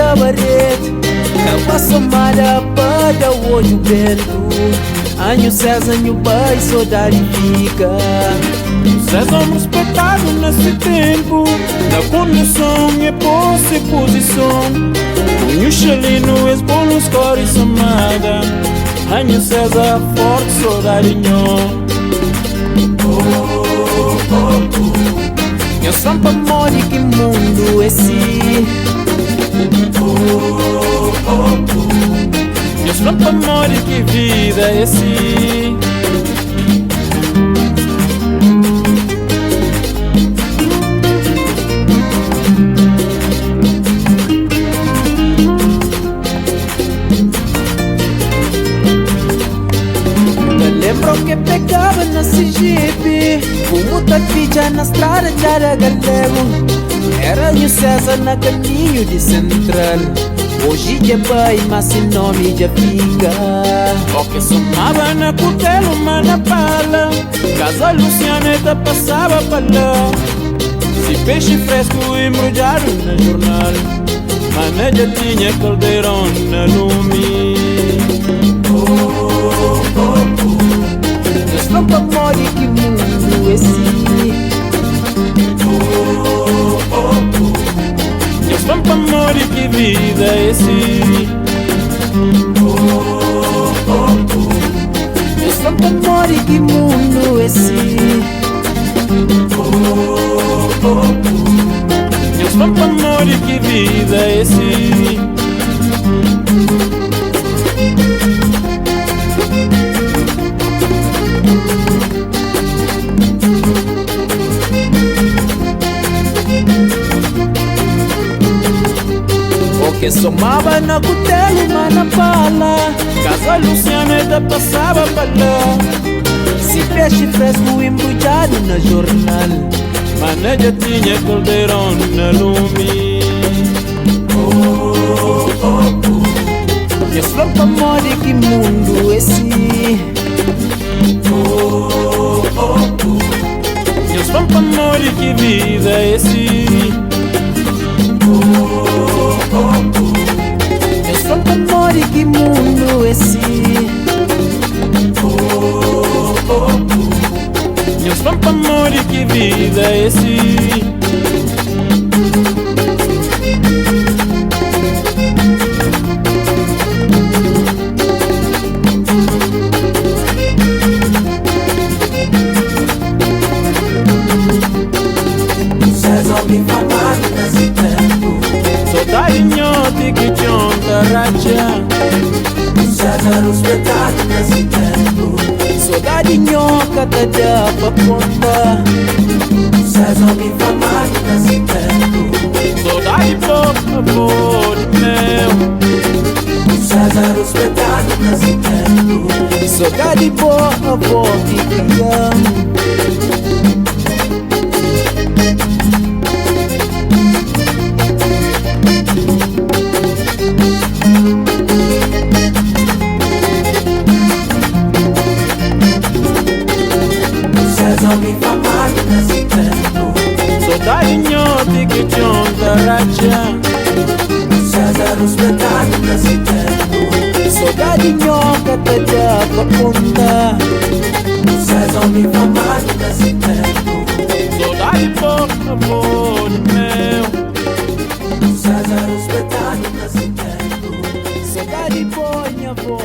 cabarete, capa somada para o olho vento. Anho César, anho pai, saudade fica. César respeitado nesse tempo, na condição e posse posição. O chalino es bônus cores amada. Anho César forte, saudadinho. Eu sou pra morrer que mundo é esse. Eu sou pra morrer que vida é esse. Lembro que pegava na CGP, como tá ficha na estrada de Aragalego. Era o César na caminho de Central. Hoje já vai, mas sem nome já fica. O que somava na cutelo, mas na pala. Casa Lucianeta passava pra lá. Se peixe fresco embrulhado na jornal, mas já tinha caldeirão na lume. Não pra morrer que mundo é esse. Eu sou pra morrer que vida é esse. Eu sou pra morrer que mundo é esse. Eu sou pra morrer que vida é esse. Que somava na cutelo, mas na pala. Casa Lucianeta passava pra lá. Se peixe fresco embrulhado na jornal, mas já tinha caldeirão na lume. Eu sou pra morrer que mundo é esse. Eu sou pra morrer que vida é esse. Eu sou pra morrer que mundo é esse. Eu sou pra morrer que vida é esse. César me famado nesse tempo. Saudadinho de que chonta racha. César respeitado nesse tempo. Saudadinho cada dia pra ponta. César me famado nesse tempo. Saudade por meu. César respeitado nesse tempo. Saudade boa, avó que criamos. César me famado nesse tempo. Saudadinho de que chonta racha. César respeitado nesse tempo. Saudadinho cada dia pra ponta. César me famado nesse tempo. Saudade por meu. César respeitado nesse tempo. Saudade boa, minha avó.